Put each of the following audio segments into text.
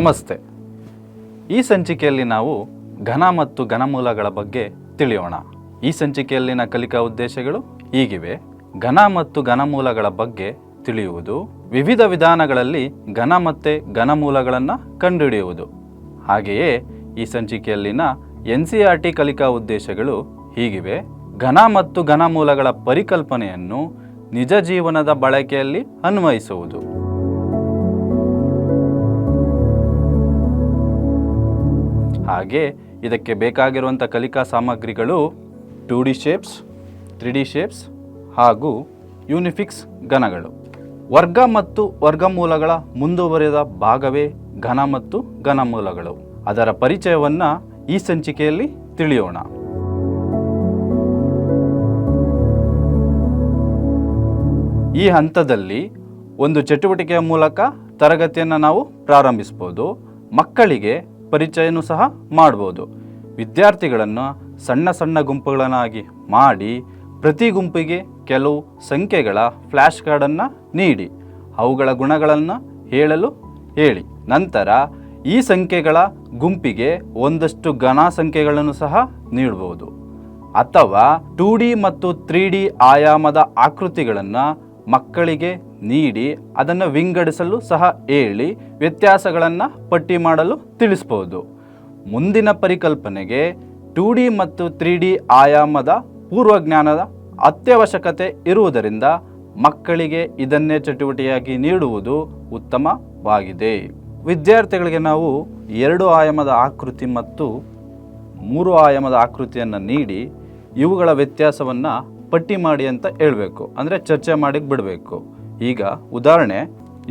ನಮಸ್ತೆ. ಈ ಸಂಚಿಕೆಯಲ್ಲಿ ನಾವು ಘನ ಮತ್ತು ಘನಮೂಲಗಳ ಬಗ್ಗೆ ತಿಳಿಯೋಣ. ಈ ಸಂಚಿಕೆಯಲ್ಲಿನ ಕಲಿಕಾ ಉದ್ದೇಶಗಳು ಹೀಗಿವೆ. ಘನ ಮತ್ತು ಘನಮೂಲಗಳ ಬಗ್ಗೆ ತಿಳಿಯುವುದು, ವಿವಿಧ ವಿಧಾನಗಳಲ್ಲಿ ಘನ ಮತ್ತು ಘನಮೂಲಗಳನ್ನು ಕಂಡುಹಿಡಿಯುವುದು. ಹಾಗೆಯೇ ಈ ಸಂಚಿಕೆಯಲ್ಲಿನ NCERT ಕಲಿಕಾ ಉದ್ದೇಶಗಳು ಹೀಗಿವೆ. ಘನ ಮತ್ತು ಘನಮೂಲಗಳ ಪರಿಕಲ್ಪನೆಯನ್ನು ನಿಜ ಜೀವನದ ಬಳಕೆಯಲ್ಲಿ ಅನ್ವಯಿಸುವುದು. ಹಾಗೆ ಇದಕ್ಕೆ ಬೇಕಾಗಿರುವಂಥ ಕಲಿಕಾ ಸಾಮಗ್ರಿಗಳು 2D ಶೇಪ್ಸ್, 3D ಶೇಪ್ಸ್ ಹಾಗೂ ಯೂನಿಫಿಕ್ಸ್ ಘನಗಳು. ವರ್ಗ ಮತ್ತು ವರ್ಗಮೂಲಗಳ ಮುಂದುವರೆದ ಭಾಗವೇ ಘನ ಮತ್ತು ಘನಮೂಲಗಳು. ಅದರ ಪರಿಚಯವನ್ನು ಈ ಸಂಚಿಕೆಯಲ್ಲಿ ತಿಳಿಯೋಣ. ಈ ಹಂತದಲ್ಲಿ ಒಂದು ಚಟುವಟಿಕೆಯ ಮೂಲಕ ತರಗತಿಯನ್ನು ನಾವು ಪ್ರಾರಂಭಿಸ್ಬೋದು. ಮಕ್ಕಳಿಗೆ ಪರಿಚಯನೂ ಸಹ ಮಾಡ್ಬೋದು. ವಿದ್ಯಾರ್ಥಿಗಳನ್ನು ಸಣ್ಣ ಸಣ್ಣ ಗುಂಪುಗಳನ್ನಾಗಿ ಮಾಡಿ ಪ್ರತಿ ಗುಂಪಿಗೆ ಕೆಲವು ಸಂಖ್ಯೆಗಳ ಫ್ಲ್ಯಾಶ್ ಕಾರ್ಡನ್ನು ನೀಡಿ ಅವುಗಳ ಗುಣಗಳನ್ನು ಹೇಳಲು ಹೇಳಿ. ನಂತರ ಈ ಸಂಖ್ಯೆಗಳ ಗುಂಪಿಗೆ ಒಂದಷ್ಟು ಘನ ಸಂಖ್ಯೆಗಳನ್ನು ಸಹ ನೀಡಬಹುದು. ಅಥವಾ 2D ಮತ್ತು 3D ಆಯಾಮದ ಆಕೃತಿಗಳನ್ನು ಮಕ್ಕಳಿಗೆ ನೀಡಿ ಅದನ್ನು ವಿಂಗಡಿಸಲು ಸಹ ಹೇಳಿ ವ್ಯತ್ಯಾಸಗಳನ್ನು ಪಟ್ಟಿ ಮಾಡಲು ತಿಳಿಸ್ಬೋದು. ಮುಂದಿನ ಪರಿಕಲ್ಪನೆಗೆ 2D ಮತ್ತು 3D ಆಯಾಮದ ಪೂರ್ವಜ್ಞಾನದ ಅತ್ಯವಶ್ಯಕತೆ ಇರುವುದರಿಂದ ಮಕ್ಕಳಿಗೆ ಇದನ್ನೇ ಚಟುವಟಿಕೆಯಾಗಿ ನೀಡುವುದು ಉತ್ತಮವಾಗಿದೆ. ವಿದ್ಯಾರ್ಥಿಗಳಿಗೆ ನಾವು 2 ಆಯಾಮದ ಆಕೃತಿ ಮತ್ತು 3 ಆಯಾಮದ ಆಕೃತಿಯನ್ನು ನೀಡಿ ಇವುಗಳ ವ್ಯತ್ಯಾಸವನ್ನು ಪಟ್ಟಿ ಮಾಡಿ ಅಂತ ಹೇಳಬೇಕು. ಅಂದರೆ ಚರ್ಚೆ ಮಾಡಿ ಬಿಡಬೇಕು. ಈಗ ಉದಾಹರಣೆ,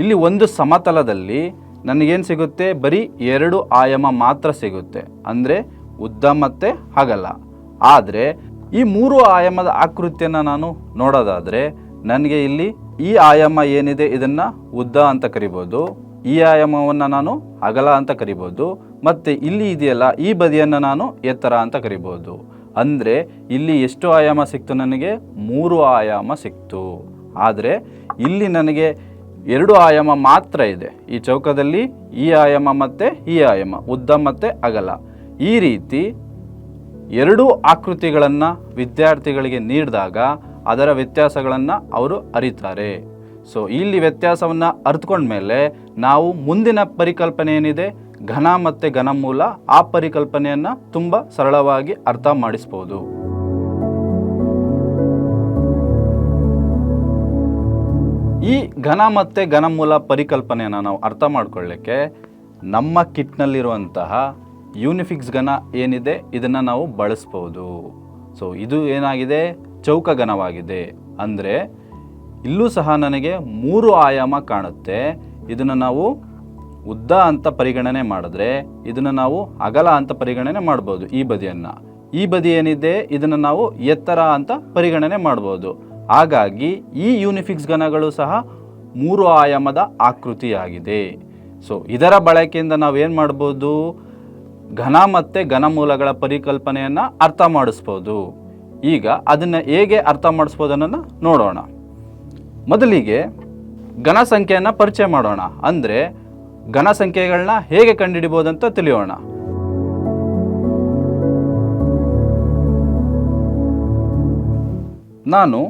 ಇಲ್ಲಿ ಒಂದು ಸಮತಲದಲ್ಲಿ ನನಗೇನು ಸಿಗುತ್ತೆ? ಬರೀ 2 ಆಯಾಮ ಮಾತ್ರ ಸಿಗುತ್ತೆ, ಅಂದರೆ ಉದ್ದ ಮತ್ತು ಅಗಲ. ಆದರೆ ಈ 3 ಆಯಾಮದ ಆಕೃತಿಯನ್ನು ನಾನು ನೋಡೋದಾದರೆ ನನಗೆ ಇಲ್ಲಿ ಈ ಆಯಾಮ ಏನಿದೆ ಇದನ್ನು ಉದ್ದ ಅಂತ ಕರಿಬೋದು, ಈ ಆಯಾಮವನ್ನು ನಾನು ಅಗಲ ಅಂತ ಕರಿಬೋದು, ಮತ್ತು ಇಲ್ಲಿ ಇದೆಯಲ್ಲ ಈ ಬದಿಯನ್ನು ನಾನು ಎತ್ತರ ಅಂತ ಕರಿಬೋದು. ಅಂದರೆ ಇಲ್ಲಿ ಎಷ್ಟು ಆಯಾಮ ಸಿಕ್ತು? ನನಗೆ 3 ಆಯಾಮ ಸಿಕ್ತು. ಆದರೆ ಇಲ್ಲಿ ನನಗೆ 2 ಆಯಾಮ ಮಾತ್ರ ಇದೆ. ಈ ಚೌಕದಲ್ಲಿ ಈ ಆಯಾಮ ಮತ್ತು ಈ ಆಯಾಮ, ಉದ್ದ ಮತ್ತು ಅಗಲ. ಈ ರೀತಿ 2 ಆಕೃತಿಗಳನ್ನು ವಿದ್ಯಾರ್ಥಿಗಳಿಗೆ ನೀಡಿದಾಗ ಅದರ ವ್ಯತ್ಯಾಸಗಳನ್ನು ಅವರು ಅರಿತಾರೆ. ಸೊ ಇಲ್ಲಿ ವ್ಯತ್ಯಾಸವನ್ನು ಅರ್ಥಕೊಂಡ್ಮೇಲೆ ನಾವು ಮುಂದಿನ ಪರಿಕಲ್ಪನೆ ಏನಿದೆ ಘನ ಮತ್ತು ಘನಮೂಲ, ಆ ಪರಿಕಲ್ಪನೆಯನ್ನು ತುಂಬ ಸರಳವಾಗಿ ಅರ್ಥ ಮಾಡಿಸ್ಬೋದು. ಈ ಘನ ಮತ್ತು ಘನಮೂಲ ಪರಿಕಲ್ಪನೆಯನ್ನು ನಾವು ಅರ್ಥ ಮಾಡ್ಕೊಳ್ಳಿಕ್ಕೆ ನಮ್ಮ ಕಿಟ್ನಲ್ಲಿರುವಂತಹ ಯೂನಿಫಿಕ್ಸ್ ಘನ ಏನಿದೆ ಇದನ್ನು ನಾವು ಬಳಸ್ಬೋದು. ಸೊ ಇದು ಏನಾಗಿದೆ? ಚೌಕ ಘನವಾಗಿದೆ. ಅಂದರೆ ಇಲ್ಲೂ ಸಹ ನನಗೆ 3 ಆಯಾಮ ಕಾಣುತ್ತೆ. ಇದನ್ನು ನಾವು ಉದ್ದ ಅಂತ ಪರಿಗಣನೆ ಮಾಡಿದ್ರೆ ಇದನ್ನು ನಾವು ಅಗಲ ಅಂತ ಪರಿಗಣನೆ ಮಾಡ್ಬೋದು. ಈ ಬದಿಯನ್ನು, ಈ ಬದಿ ಏನಿದೆ ಇದನ್ನು ನಾವು ಎತ್ತರ ಅಂತ ಪರಿಗಣನೆ ಮಾಡ್ಬೋದು. ಹಾಗಾಗಿ ಈ ಯೂನಿಫಿಕ್ಸ್ ಘನಗಳು ಸಹ 3 ಆಯಾಮದ ಆಕೃತಿಯಾಗಿದೆ. ಸೊ ಇದರ ಬಳಕೆಯಿಂದ ನಾವೇನು ಮಾಡ್ಬೋದು? ಘನ ಮತ್ತು ಘನಮೂಲಗಳ ಪರಿಕಲ್ಪನೆಯನ್ನು ಅರ್ಥ ಮಾಡಿಸ್ಬೋದು. ಈಗ ಅದನ್ನು ಹೇಗೆ ಅರ್ಥ ಮಾಡಿಸ್ಬೋದು ಅನ್ನೋದನ್ನು ನೋಡೋಣ. ಮೊದಲಿಗೆ ಘನ ಸಂಖ್ಯೆಯನ್ನು ಪರಿಚಯ ಮಾಡೋಣ. ಅಂದರೆ ಘನ ಸಂಖ್ಯೆಗಳನ್ನ ಹೇಗೆ ಕಂಡುಹಿಡಿಬೋದು ಅಂತ ತಿಳಿಯೋಣ. ನಾನು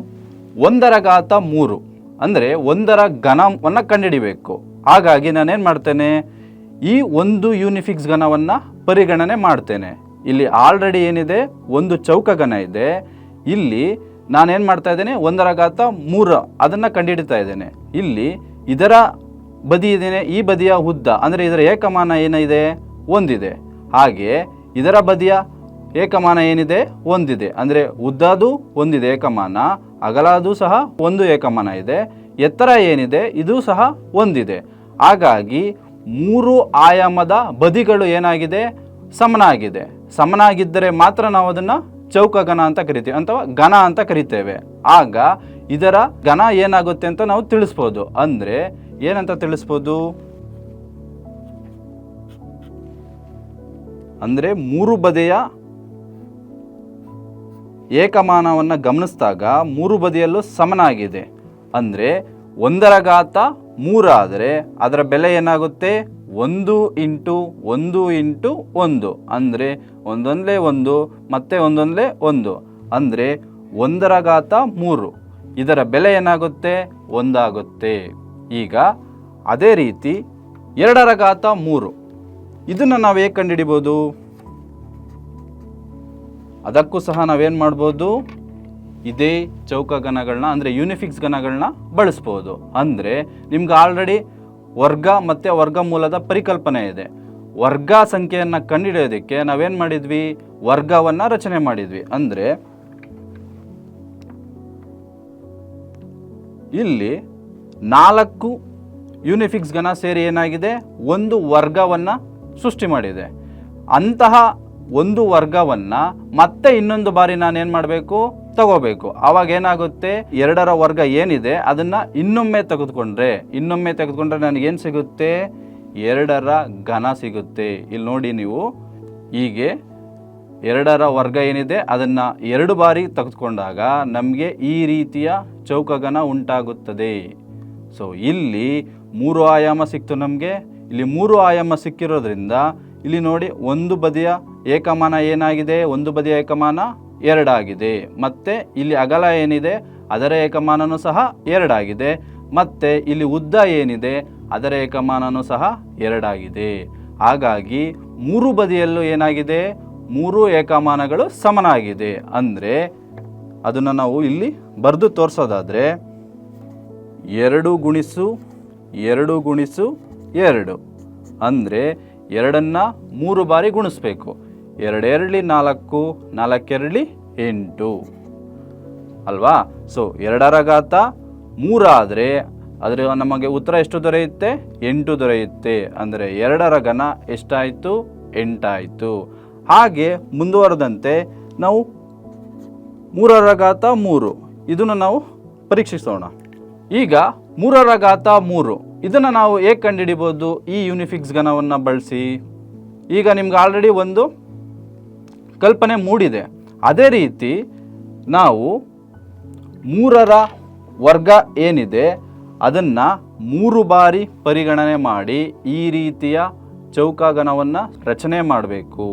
1⁻3 ಅಂದರೆ 1ರ ಘನವನ್ನು ಕಂಡುಹಿಡಿಬೇಕು. ಹಾಗಾಗಿ ನಾನೇನು ಮಾಡ್ತೇನೆ? ಈ ಒಂದು ಯೂನಿಫಿಕ್ಸ್ ಘನವನ್ನು ಪರಿಗಣನೆ ಮಾಡ್ತೇನೆ. ಇಲ್ಲಿ ಆಲ್ರೆಡಿ ಏನಿದೆ ಒಂದು ಚೌಕ ಘನ ಇದೆ. ಇಲ್ಲಿ ನಾನೇನು ಮಾಡ್ತಾ ಇದ್ದೇನೆ? 1⁻3 ಅದನ್ನು ಕಂಡುಹಿಡಿತಾ ಇದ್ದೇನೆ. ಇಲ್ಲಿ ಇದರ ಬದಿ ಇದೇನೆ, ಈ ಬದಿಯ ಉದ್ದ ಅಂದರೆ ಇದರ ಏಕಮಾನ ಏನಿದೆ? ಒಂದಿದೆ. ಹಾಗೆ ಇದರ ಬದಿಯ ಏಕಮಾನ ಏನಿದೆ? ಒಂದಿದೆ. ಅಂದರೆ ಉದ್ದದು ಒಂದಿದೆ ಏಕಮಾನ, ಅಗಲದು ಸಹ ಒಂದು ಏಕಮಾನ ಇದೆ, ಎತ್ತರ ಏನಿದೆ ಇದು ಸಹ ಒಂದಿದೆ. ಹಾಗಾಗಿ 3 ಆಯಾಮದ ಬದಿಗಳು ಏನಾಗಿದೆ? ಸಮನಾಗಿದೆ. ಸಮನಾಗಿದ್ದರೆ ಮಾತ್ರ ನಾವು ಅದನ್ನು ಚೌಕ ಘನ ಅಂತ ಕರಿತೀವಿ ಅಥವಾ ಘನ ಅಂತ ಕರಿತೇವೆ. ಆಗ ಇದರ ಘನ ಏನಾಗುತ್ತೆ ಅಂತ ನಾವು ತಿಳಿಸ್ಬೋದು. ಅಂದರೆ ಏನಂತ ತಿಳಿಸ್ಬೋದು? ಅಂದರೆ 3 ಬದಿಯ ಏಕಮಾನವನ್ನು ಗಮನಿಸಿದಾಗ 3 ಬದಿಯಲ್ಲೂ ಸಮನಾಗಿದೆ. ಅಂದರೆ 1⁻3 ಆದರೆ ಅದರ ಬೆಲೆ ಏನಾಗುತ್ತೆ? 1 ಇಂಟು 1 ಇಂಟು 1 ಅಂದರೆ ಒಂದೊಂದಲೇ 1 ಮತ್ತು ಒಂದೊಂದಲೇ 1 ಅಂದರೆ 1⁻3. ಇದರ ಬೆಲೆ ಏನಾಗುತ್ತೆ? 1 ಆಗುತ್ತೆ. ಈಗ ಅದೇ ರೀತಿ 2⁻3 ಇದನ್ನು ನಾವು ಹೇಗೆ ಕಂಡುಹಿಡಿಬೋದು? ಅದಕ್ಕೂ ಸಹ ನಾವೇನು ಮಾಡ್ಬೋದು? ಇದೇ ಚೌಕ ಘನಗಳನ್ನ ಅಂದರೆ ಯೂನಿಫಿಕ್ಸ್ ಘನಗಳನ್ನ ಬಳಸ್ಬೋದು. ಅಂದರೆ ನಿಮ್ಗೆ ಆಲ್ರೆಡಿ ವರ್ಗ ಮತ್ತು ವರ್ಗಮೂಲದ ಪರಿಕಲ್ಪನೆ ಇದೆ. ವರ್ಗ ಸಂಖ್ಯೆಯನ್ನು ಕಂಡುಹಿಡಿಯೋದಕ್ಕೆ ನಾವೇನು ಮಾಡಿದ್ವಿ? ವರ್ಗವನ್ನು ರಚನೆ ಮಾಡಿದ್ವಿ. ಅಂದರೆ ಇಲ್ಲಿ 4 ಯೂನಿಫಿಕ್ಸ್ ಘನ ಸೇರಿ ಏನಾಗಿದೆ? ಒಂದು ವರ್ಗವನ್ನು ಸೃಷ್ಟಿ ಮಾಡಿದೆ. ಅಂತಹ ಒಂದು ವರ್ಗವನ್ನು ಮತ್ತೆ ಇನ್ನೊಂದು ಬಾರಿ ನಾನೇನು ಮಾಡಬೇಕು? ತಗೋಬೇಕು. ಆವಾಗ ಏನಾಗುತ್ತೆ? 2ರ ವರ್ಗ ಏನಿದೆ ಅದನ್ನು ಇನ್ನೊಮ್ಮೆ ತೆಗೆದುಕೊಂಡ್ರೆ ನನಗೇನು ಸಿಗುತ್ತೆ? 2ರ ಘನ ಸಿಗುತ್ತೆ. ಇಲ್ಲಿ ನೋಡಿ ನೀವು, ಹೀಗೆ 2ರ ವರ್ಗ ಏನಿದೆ ಅದನ್ನು 2 ಬಾರಿ ತೆಗೆದುಕೊಂಡಾಗ ನಮಗೆ ಈ ರೀತಿಯ ಚೌಕಘನ ಉಂಟಾಗುತ್ತದೆ. ಸೊ ಇಲ್ಲಿ 3 ಆಯಾಮ ಸಿಕ್ತು ನಮಗೆ. ಇಲ್ಲಿ 3 ಆಯಾಮ ಸಿಕ್ಕಿರೋದ್ರಿಂದ ಇಲ್ಲಿ ನೋಡಿ, ಒಂದು ಬದಿಯ ಏಕಮಾನ ಏನಾಗಿದೆ? ಒಂದು ಬದಿಯ ಏಕಮಾನ 2 ಆಗಿದೆ. ಮತ್ತು ಇಲ್ಲಿ ಅಗಲ ಏನಿದೆ ಅದರ ಏಕಮಾನನೂ ಸಹ 2 ಆಗಿದೆ. ಮತ್ತು ಇಲ್ಲಿ ಉದ್ದ ಏನಿದೆ ಅದರ ಏಕಮಾನನೂ ಸಹ 2 ಆಗಿದೆ. ಹಾಗಾಗಿ 3 ಬದಿಯಲ್ಲೂ ಏನಾಗಿದೆ? 3 ಏಕಮಾನಗಳು ಸಮನಾಗಿದೆ. ಅಂದರೆ ಅದನ್ನು ನಾವು ಇಲ್ಲಿ ಬರೆದು ತೋರಿಸೋದಾದರೆ 2 ಗುಣಿಸು 2 ಗುಣಿಸು 2 ಅಂದರೆ 2ನ್ನು 3 ಬಾರಿ ಗುಣಿಸ್ಬೇಕು. 2 2 4, 4 2 8 ಅಲ್ವಾ? ಸೊ 2⁻3 ಆದರೆ ಅದರ ನಮಗೆ ಉತ್ತರ ಎಷ್ಟು ದೊರೆಯುತ್ತೆ? 8 ದೊರೆಯುತ್ತೆ. ಅಂದರೆ 2ರ ಘನ ಎಷ್ಟಾಯಿತು? 8 ಆಯಿತು. ಹಾಗೆ ಮುಂದುವರೆದಂತೆ ನಾವು 3⁻3 ಇದನ್ನು ನಾವು ಪರೀಕ್ಷಿಸೋಣ. ಈಗ 3⁻3 ಇದನ್ನು ನಾವು ಹೇಗೆ ಕಂಡುಹಿಡಿಬೋದು? ಈ ಯೂನಿಫಿಕ್ಸ್ ಘನವನ್ನು ಬಳಸಿ. ಈಗ ನಿಮ್ಗೆ ಆಲ್ರೆಡಿ ಒಂದು ಕಲ್ಪನೆ ಮೂಡಿದೆ. ಅದೇ ರೀತಿ ನಾವು 3ರ ವರ್ಗ ಏನಿದೆ ಅದನ್ನು 3 ಬಾರಿ ಪರಿಗಣನೆ ಮಾಡಿ ಈ ರೀತಿಯ ಚೌಕಘನವನ್ನು ರಚನೆ ಮಾಡಬೇಕು.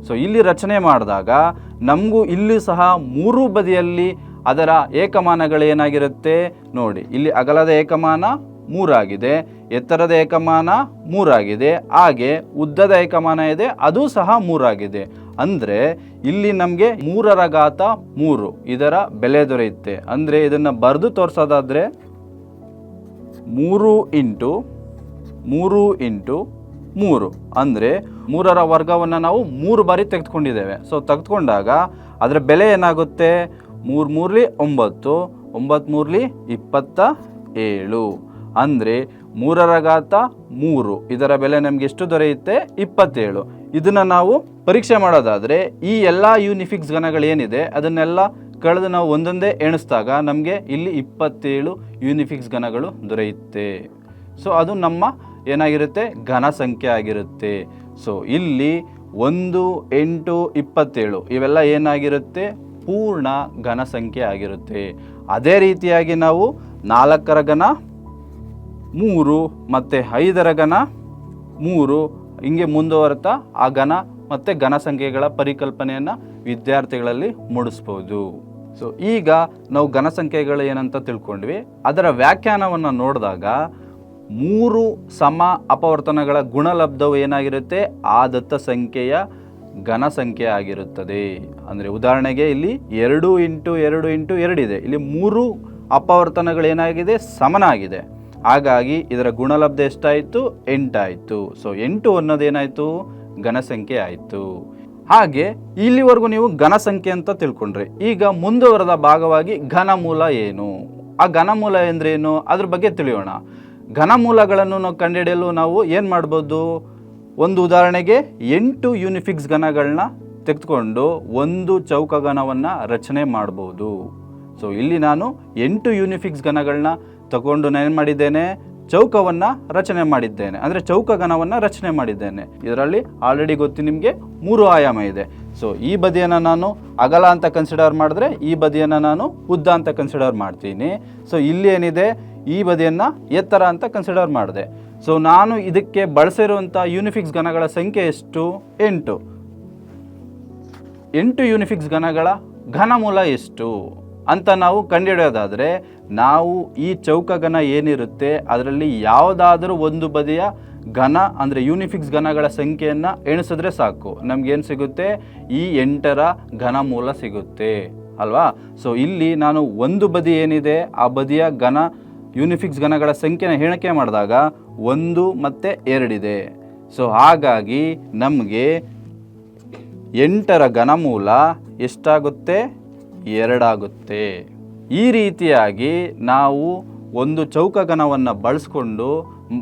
ಸೊ ಇಲ್ಲಿ ರಚನೆ ಮಾಡಿದಾಗ ನಮಗೂ ಇಲ್ಲಿ ಸಹ 3 ಬದಿಯಲ್ಲಿ ಅದರ ಏಕಮಾನಗಳೇನಾಗಿರುತ್ತೆ ನೋಡಿ. ಇಲ್ಲಿ ಅಗಲದ ಏಕಮಾನ 3 ಆಗಿದೆ, ಎತ್ತರದ ಏಕಮಾನ 3 ಆಗಿದೆ, ಹಾಗೆ ಉದ್ದದ ಏಕಮಾನ ಇದೆ ಅದು ಸಹ 3 ಆಗಿದೆ. ಅಂದರೆ ಇಲ್ಲಿ ನಮಗೆ 3⁻3 ಇದರ ಬೆಲೆ ದೊರೆಯುತ್ತೆ. ಅಂದರೆ ಇದನ್ನು ಬರೆದು ತೋರಿಸೋದಾದರೆ 3 ಇಂಟು 3 ಅಂದರೆ 3ರ ವರ್ಗವನ್ನು ನಾವು 3 ಬಾರಿ ತೆಗೆದುಕೊಂಡಿದ್ದೇವೆ. ಸೊ ತೆಗೆದುಕೊಂಡಾಗ ಅದರ ಬೆಲೆ ಏನಾಗುತ್ತೆ? 3 3 9, 9 3 27. ಅಂದರೆ 3⁻3 ಇದರ ಬೆಲೆ ನಮಗೆ ಎಷ್ಟು ದೊರೆಯುತ್ತೆ? 27. ಇದನ್ನು ನಾವು ಪರೀಕ್ಷೆ ಮಾಡೋದಾದರೆ ಈ ಎಲ್ಲ ಯೂನಿಫಿಕ್ಸ್ ಘನಗಳೇನಿದೆ ಅದನ್ನೆಲ್ಲ ಕಳೆದು ನಾವು ಒಂದೊಂದೇ ಎಣಿಸಿದಾಗ ನಮಗೆ ಇಲ್ಲಿ 27 ಯೂನಿಫಿಕ್ಸ್ ಘನಗಳು ದೊರೆಯುತ್ತೆ. ಸೊ ಅದು ನಮ್ಮ ಏನಾಗಿರುತ್ತೆ? ಘನ ಸಂಖ್ಯೆ ಆಗಿರುತ್ತೆ. ಸೊ ಇಲ್ಲಿ 1, 8, 27 ಇವೆಲ್ಲ ಏನಾಗಿರುತ್ತೆ? ಪೂರ್ಣ ಘನ ಸಂಖ್ಯೆ ಆಗಿರುತ್ತೆ. ಅದೇ ರೀತಿಯಾಗಿ ನಾವು 4ರ ಘನ 3 ಮತ್ತು 5ರ ಘನ 3 ಹಿಂಗೆ ಮುಂದುವರೆತಾ ಆ ಘನ ಮತ್ತು ಘನ ಸಂಖ್ಯೆಗಳ ಪರಿಕಲ್ಪನೆಯನ್ನು ವಿದ್ಯಾರ್ಥಿಗಳಲ್ಲಿ ಮೂಡಿಸ್ಬೋದು. ಸೊ ಈಗ ನಾವು ಘನ ಸಂಖ್ಯೆಗಳು ಏನಂತ ತಿಳ್ಕೊಂಡ್ವಿ. ಅದರ ವ್ಯಾಖ್ಯಾನವನ್ನು ನೋಡಿದಾಗ 3 ಸಮ ಅಪವರ್ತನಗಳ ಗುಣಲಬ್ಧವು ಏನಾಗಿರುತ್ತೆ? ಆ ದತ್ತ ಸಂಖ್ಯೆಯ ಘನ ಸಂಖ್ಯೆ ಆಗಿರುತ್ತದೆ. ಅಂದರೆ ಉದಾಹರಣೆಗೆ ಇಲ್ಲಿ 2 ಇಂಟು 2 ಇಂಟು 2 ಇದೆ. ಇಲ್ಲಿ 3 ಅಪವರ್ತನಗಳೇನಾಗಿದೆ? ಸಮನಾಗಿದೆ. ಹಾಗಾಗಿ ಇದರ ಗುಣಲಬ್ಧ ಎಷ್ಟಾಯಿತು? 8 ಆಯಿತು. ಸೊ 8 ಅನ್ನೋದೇನಾಯಿತು? ಘನ ಸಂಖ್ಯೆ ಆಯಿತು. ಹಾಗೆ ಇಲ್ಲಿವರೆಗೂ ನೀವು ಘನ ಸಂಖ್ಯೆ ಅಂತ ತಿಳ್ಕೊಂಡ್ರಿ. ಈಗ ಮುಂದುವರೆದ ಭಾಗವಾಗಿ ಘನಮೂಲ ಏನು, ಆ ಘನಮೂಲ ಎಂದ್ರೇನು ಅದ್ರ ಬಗ್ಗೆ ತಿಳಿಯೋಣ. ಘನಮೂಲಗಳನ್ನು ನಾವು ಕಂಡುಹಿಡಿಯಲು ನಾವು ಏನು ಮಾಡ್ಬೋದು? ಒಂದು ಉದಾಹರಣೆಗೆ 8 ಯೂನಿಫಿಕ್ಸ್ ಘನಗಳನ್ನ ತೆಗೆದುಕೊಂಡು ಒಂದು ಚೌಕಘನವನ್ನು ರಚನೆ ಮಾಡ್ಬೋದು. ಸೊ ಇಲ್ಲಿ ನಾನು 8 ಯೂನಿಫಿಕ್ಸ್ ಘನಗಳನ್ನ ತಗೊಂಡು ನಾನು ಏನು ಮಾಡಿದ್ದೇನೆ? ಚೌಕವನ್ನು ರಚನೆ ಮಾಡಿದ್ದೇನೆ, ಅಂದರೆ ಚೌಕಘನವನ್ನು ರಚನೆ ಮಾಡಿದ್ದೇನೆ. ಇದರಲ್ಲಿ ಆಲ್ರೆಡಿ ಗೊತ್ತು ನಿಮಗೆ 3 ಆಯಾಮ ಇದೆ. ಸೊ ಈ ಬದಿಯನ್ನು ನಾನು ಅಗಲ ಅಂತ ಕನ್ಸಿಡರ್ ಮಾಡಿದ್ರೆ ಈ ಬದಿಯನ್ನು ನಾನು ಉದ್ದ ಅಂತ ಕನ್ಸಿಡರ್ ಮಾಡ್ತೀನಿ. ಸೊ ಇಲ್ಲಿ ಏನಿದೆ? ಈ ಬದಿಯನ್ನು ಎತ್ತರ ಅಂತ ಕನ್ಸಿಡರ್ ಮಾಡಿದೆ. ಸೊ ನಾನು ಇದಕ್ಕೆ ಬಳಸಿರುವಂಥ ಯೂನಿಫಿಕ್ಸ್ ಘನಗಳ ಸಂಖ್ಯೆ ಎಷ್ಟು? 8. 8 ಯೂನಿಫಿಕ್ಸ್ ಘನಗಳ ಘನಮೂಲ ಎಷ್ಟು ಅಂತ ನಾವು ಕಂಡುಹಿಡಿಯೋದಾದರೆ, ನಾವು ಈ ಚೌಕಘನ ಏನಿರುತ್ತೆ ಅದರಲ್ಲಿ ಯಾವುದಾದ್ರೂ ಒಂದು ಬದಿಯ ಘನ ಅಂದರೆ ಯೂನಿಫಿಕ್ಸ್ ಘನಗಳ ಸಂಖ್ಯೆಯನ್ನು ಎಣಿಸಿದ್ರೆ ಸಾಕು, ನಮಗೇನು ಸಿಗುತ್ತೆ? ಈ 8ರ ಘನಮೂಲ ಸಿಗುತ್ತೆ ಅಲ್ವಾ? ಸೊ ಇಲ್ಲಿ ನಾನು ಒಂದು ಬದಿ ಏನಿದೆ ಆ ಬದಿಯ ಘನ ಯೂನಿಫಿಕ್ಸ್ ಘನಗಳ ಸಂಖ್ಯೆನ ಎಣಿಕೆ ಮಾಡಿದಾಗ 1 ಮತ್ತು 2 ಇದೆ. ಸೊ ಹಾಗಾಗಿ ನಮಗೆ 8ರ ಘನಮೂಲ ಎಷ್ಟಾಗುತ್ತೆ? 2 ಆಗುತ್ತೆ. ಈ ರೀತಿಯಾಗಿ ನಾವು ಒಂದು ಚೌಕಘನವನ್ನು ಬಳಸ್ಕೊಂಡು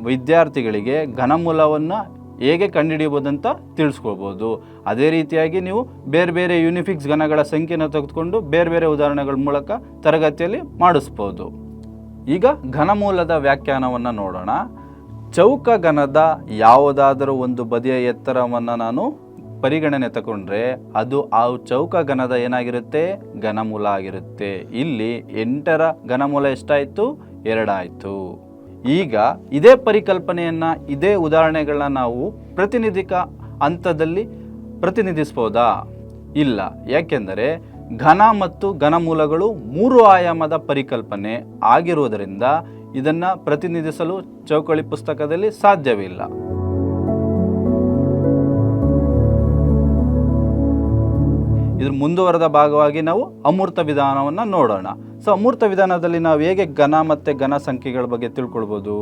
ವಿದ್ಯಾರ್ಥಿಗಳಿಗೆ ಘನಮೂಲವನ್ನು ಹೇಗೆ ಕಂಡುಹಿಡಿಯಬಹುದಂತ ತಿಳಿಸ್ಕೊಳ್ಬೋದು. ಅದೇ ರೀತಿಯಾಗಿ ನೀವು ಬೇರೆ ಬೇರೆ ಯೂನಿಫಿಕ್ಸ್ ಘನಗಳ ಸಂಖ್ಯೆನ ತೆಗೆದುಕೊಂಡು ಬೇರೆ ಬೇರೆ ಉದಾಹರಣೆಗಳ ಮೂಲಕ ತರಗತಿಯಲ್ಲಿ ಮಾಡಿಸ್ಬೋದು. ಈಗ ಘನಮೂಲದ ವ್ಯಾಖ್ಯಾನವನ್ನು ನೋಡೋಣ. ಚೌಕಘನದ ಯಾವುದಾದರೂ ಒಂದು ಬದಿಯ ಎತ್ತರವನ್ನು ನಾನು ಪರಿಗಣನೆ ತಗೊಂಡ್ರೆ ಅದು ಆ ಚೌಕಘನದ ಏನಾಗಿರುತ್ತೆ? ಘನಮೂಲ ಆಗಿರುತ್ತೆ. ಇಲ್ಲಿ 8ರ ಘನಮೂಲ ಎಷ್ಟಾಯಿತು? 2 ಆಯಿತು. ಈಗ ಇದೇ ಪರಿಕಲ್ಪನೆಯನ್ನು ಇದೇ ಉದಾಹರಣೆಗಳನ್ನ ನಾವು ಪ್ರಾತಿನಿಧಿಕ ಹಂತದಲ್ಲಿ ಪ್ರತಿನಿಧಿಸ್ಬೋದಾ? ಇಲ್ಲ. ಯಾಕೆಂದರೆ ಘನ ಮತ್ತು ಘನಮೂಲಗಳು 3 ಆಯಾಮದ ಪರಿಕಲ್ಪನೆ ಆಗಿರುವುದರಿಂದ ಇದನ್ನು ಪ್ರತಿನಿಧಿಸಲು ಚೌಕಳಿ ಪುಸ್ತಕದಲ್ಲಿ ಸಾಧ್ಯವಿಲ್ಲ. ಇದ್ರ ಮುಂದುವರೆದ ಭಾಗವಾಗಿ ನಾವು ಅಮೂರ್ತ ವಿಧಾನವನ್ನು ನೋಡೋಣ. ಸೊ ಅಮೂರ್ತ ವಿಧಾನದಲ್ಲಿ ನಾವು ಹೇಗೆ ಘನ ಮತ್ತು ಘನ ಸಂಖ್ಯೆಗಳ ಬಗ್ಗೆ ತಿಳ್ಕೊಳ್ಬೋದು?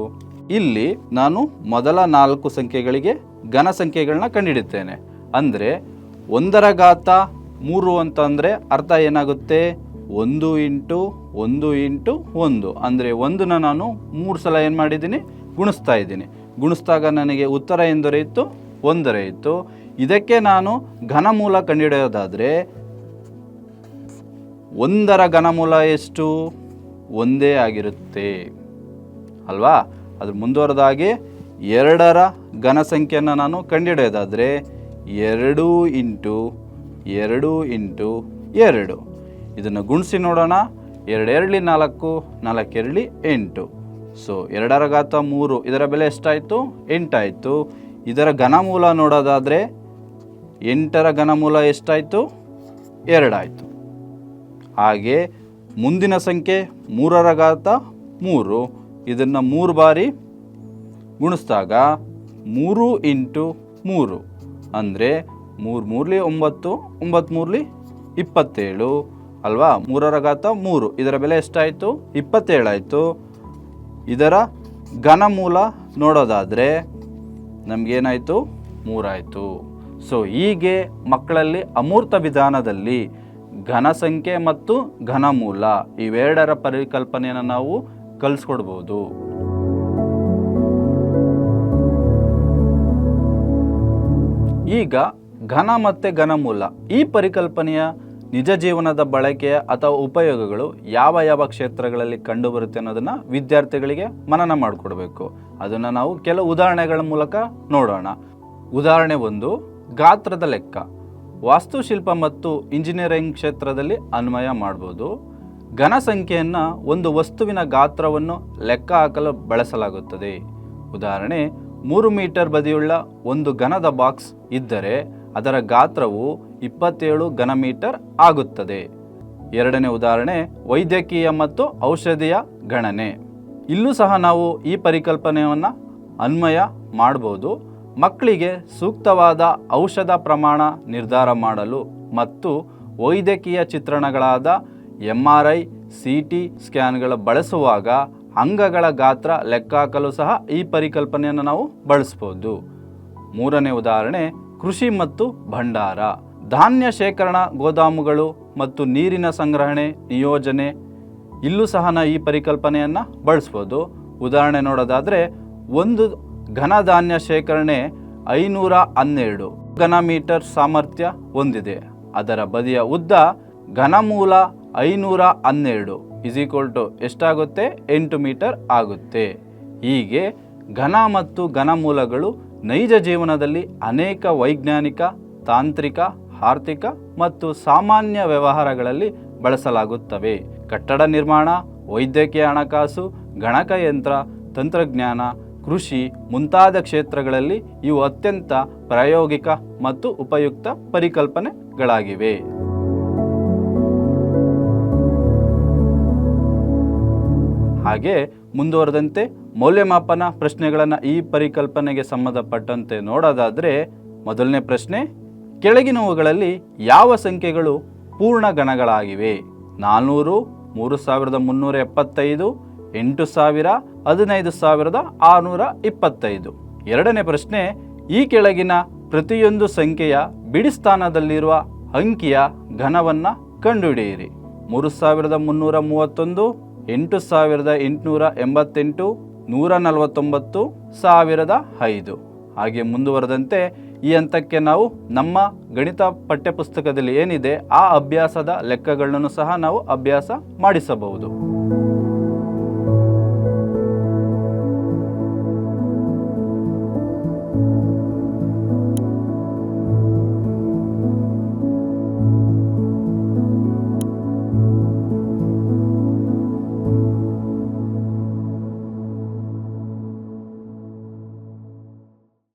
ಇಲ್ಲಿ ನಾನು ಮೊದಲ 4 ಸಂಖ್ಯೆಗಳಿಗೆ ಘನ ಸಂಖ್ಯೆಗಳನ್ನ ಕಂಡುಹಿಡಿತೇನೆ. ಅಂದರೆ 1⁻3 ಅಂತಂದರೆ ಅರ್ಥ ಏನಾಗುತ್ತೆ? 1 × 1 × 1 ಅಂದರೆ 1ನ ನಾನು 3 ಸಲ ಏನು ಮಾಡಿದ್ದೀನಿ? ಗುಣಿಸ್ತಾ ಇದ್ದೀನಿ. ಗುಣಿಸಿದಾಗ ನನಗೆ ಉತ್ತರ ಏನು ದೊರೆಯಿತು? 1 ದೊರೆಯಿತು. ಇದಕ್ಕೆ ನಾನು ಘನಮೂಲ ಕಂಡುಹಿಡಿಯೋದಾದರೆ 1ರ ಘನಮೂಲ ಎಷ್ಟು? 1 ಆಗಿರುತ್ತೆ ಅಲ್ವಾ? ಅದ್ರ ಮುಂದುವರೆದಾಗಿ 2ರ ಘನ ಸಂಖ್ಯೆಯನ್ನು ನಾನು ಕಂಡುಹಿಡಿಯೋದಾದರೆ 2 × 2 × 2. ಇದನ್ನು ಗುಣಿಸಿ ನೋಡೋಣ. 2 2 4, 4 2 8. ಸೊ 2⁻3 ಇದರ ಬೆಲೆ ಎಷ್ಟಾಯಿತು? 8 ಆಯಿತು. ಇದರ ಘನಮೂಲ ನೋಡೋದಾದರೆ 8ರ ಘನಮೂಲ ಎಷ್ಟಾಯಿತು? 2 ಆಯಿತು. ಹಾಗೆ ಮುಂದಿನ ಸಂಖ್ಯೆ 3⁻3. ಇದನ್ನು 3 ಬಾರಿ ಗುಣಿಸಿದಾಗ 3 × 3 ಅಂದರೆ 3 3 9, 9 3 27 ಅಲ್ವಾ? 3⁻3 ಇದರ ಬೆಲೆ ಎಷ್ಟಾಯಿತು? 27 ಆಯಿತು. ಇದರ ಘನಮೂಲ ನೋಡೋದಾದರೆ ನಮಗೇನಾಯಿತು? 3 ಆಯಿತು. ಸೊ ಹೀಗೆ ಮಕ್ಕಳಲ್ಲಿ ಅಮೂರ್ತ ವಿಧಾನದಲ್ಲಿ ಘನ ಸಂಖ್ಯೆ ಮತ್ತು ಘನಮೂಲ ಇವೆರಡರ ಪರಿಕಲ್ಪನೆಯನ್ನು ನಾವು ಕಲಿಸ್ಕೊಡ್ಬೋದು. ಈಗ ಘನ ಮತ್ತು ಘನಮೂಲ ಈ ಪರಿಕಲ್ಪನೆಯ ನಿಜ ಜೀವನದ ಬಳಕೆಯ ಅಥವಾ ಉಪಯೋಗಗಳು ಯಾವ ಯಾವ ಕ್ಷೇತ್ರಗಳಲ್ಲಿ ಕಂಡುಬರುತ್ತೆ ಅನ್ನೋದನ್ನು ವಿದ್ಯಾರ್ಥಿಗಳಿಗೆ ಮನನ ಮಾಡಿಕೊಡ್ಬೇಕು. ಅದನ್ನು ನಾವು ಕೆಲವು ಉದಾಹರಣೆಗಳ ಮೂಲಕ ನೋಡೋಣ. ಉದಾಹರಣೆ 1, ಗಾತ್ರದ ಲೆಕ್ಕ. ವಾಸ್ತುಶಿಲ್ಪ ಮತ್ತು ಇಂಜಿನಿಯರಿಂಗ್ ಕ್ಷೇತ್ರದಲ್ಲಿ ಅನ್ವಯ ಮಾಡ್ಬೋದು. ಘನ ಸಂಖ್ಯೆಯನ್ನು ಒಂದು ವಸ್ತುವಿನ ಗಾತ್ರವನ್ನು ಲೆಕ್ಕ ಹಾಕಲು ಬಳಸಲಾಗುತ್ತದೆ. ಉದಾಹರಣೆ 3 ಮೀಟರ್ ಬದಿಯುಳ್ಳ ಒಂದು ಘನದ ಬಾಕ್ಸ್ ಇದ್ದರೆ ಅದರ ಗಾತ್ರವು 27 ಘನಮೀಟರ್ ಆಗುತ್ತದೆ. ಎರಡನೇ ಉದಾಹರಣೆ ವೈದ್ಯಕೀಯ ಮತ್ತು ಔಷಧಿಯ ಗಣನೆ. ಇಲ್ಲೂ ಸಹ ನಾವು ಈ ಪರಿಕಲ್ಪನೆಯನ್ನು ಅನ್ವಯ ಮಾಡ್ಬೋದು. ಮಕ್ಕಳಿಗೆ ಸೂಕ್ತವಾದ ಔಷಧ ಪ್ರಮಾಣ ನಿರ್ಧಾರ ಮಾಡಲು ಮತ್ತು ವೈದ್ಯಕೀಯ ಚಿತ್ರಣಗಳಾದ MRI, CT ಸ್ಕ್ಯಾನ್ಗಳ ಬಳಸುವಾಗ ಅಂಗಗಳ ಗಾತ್ರ ಲೆಕ್ಕಾಕಲು ಸಹ ಈ ಪರಿಕಲ್ಪನೆಯನ್ನು ನಾವು ಬಳಸ್ಬೋದು. ಮೂರನೇ ಉದಾಹರಣೆ ಕೃಷಿ ಮತ್ತು ಭಂಡಾರ. ಧಾನ್ಯ ಶೇಖರಣಾ ಗೋದಾಮುಗಳು ಮತ್ತು ನೀರಿನ ಸಂಗ್ರಹಣೆ ನಿಯೋಜನೆ. ಇಲ್ಲೂ ಸಹ ನಾವು ಈ ಪರಿಕಲ್ಪನೆಯನ್ನು ಬಳಸ್ಬೋದು. ಉದಾಹರಣೆ ನೋಡೋದಾದರೆ ಒಂದು ಘನ ಧಾನ್ಯ ಶೇಖರಣೆ 512 ಘನಮೀಟರ್ ಸಾಮರ್ಥ್ಯ ಹೊಂದಿದೆ. ಅದರ ಬದಿಯ ಉದ್ದ ಘನಮೂಲ 512 ಎಷ್ಟಾಗುತ್ತೆ? 8 ಮೀಟರ್ ಆಗುತ್ತೆ. ಹೀಗೆ ಘನ ಮತ್ತು ಘನಮೂಲಗಳು ನೈಜ ಜೀವನದಲ್ಲಿ ಅನೇಕ ವೈಜ್ಞಾನಿಕ, ತಾಂತ್ರಿಕ, ಆರ್ಥಿಕ ಮತ್ತು ಸಾಮಾನ್ಯ ವ್ಯವಹಾರಗಳಲ್ಲಿ ಬಳಸಲಾಗುತ್ತವೆ. ಕಟ್ಟಡ ನಿರ್ಮಾಣ, ವೈದ್ಯಕೀಯ ಹಣಕಾಸು, ಗಣಕಯಂತ್ರ, ತಂತ್ರಜ್ಞಾನ, ಕೃಷಿ ಮುಂತಾದ ಕ್ಷೇತ್ರಗಳಲ್ಲಿ ಇವು ಅತ್ಯಂತ ಪ್ರಾಯೋಗಿಕ ಮತ್ತು ಉಪಯುಕ್ತ ಪರಿಕಲ್ಪನೆಗಳಾಗಿವೆ. ಹಾಗೆ ಮುಂದುವರೆದಂತೆ ಮೌಲ್ಯಮಾಪನ ಪ್ರಶ್ನೆಗಳನ್ನು ಈ ಪರಿಕಲ್ಪನೆಗೆ ಸಂಬಂಧಪಟ್ಟಂತೆ ನೋಡೋದಾದರೆ, ಮೊದಲನೇ ಪ್ರಶ್ನೆ, ಕೆಳಗಿನವುಗಳಲ್ಲಿ ಯಾವ ಸಂಖ್ಯೆಗಳು ಪೂರ್ಣ ಗಣಗಳಾಗಿವೆ? 400, 3375, 8000, 15625. ಎರಡನೇ ಪ್ರಶ್ನೆ, ಈ ಕೆಳಗಿನ ಪ್ರತಿಯೊಂದು ಸಂಖ್ಯೆಯ ಬಿಡಿ ಸ್ಥಾನದಲ್ಲಿರುವ ಅಂಕಿಯ ಘನವನ್ನು ಕಂಡುಹಿಡಿಯಿರಿ. 3331, 8888, 149, 1005. ಹಾಗೆ ಮುಂದುವರೆದಂತೆ ಈ ಹಂತಕ್ಕೆ ನಾವು ನಮ್ಮ ಗಣಿತ ಪಠ್ಯಪುಸ್ತಕದಲ್ಲಿ ಏನಿದೆ ಆ ಅಭ್ಯಾಸದ ಲೆಕ್ಕಗಳನ್ನು ಸಹ ನಾವು ಅಭ್ಯಾಸ ಮಾಡಿಸಬಹುದು.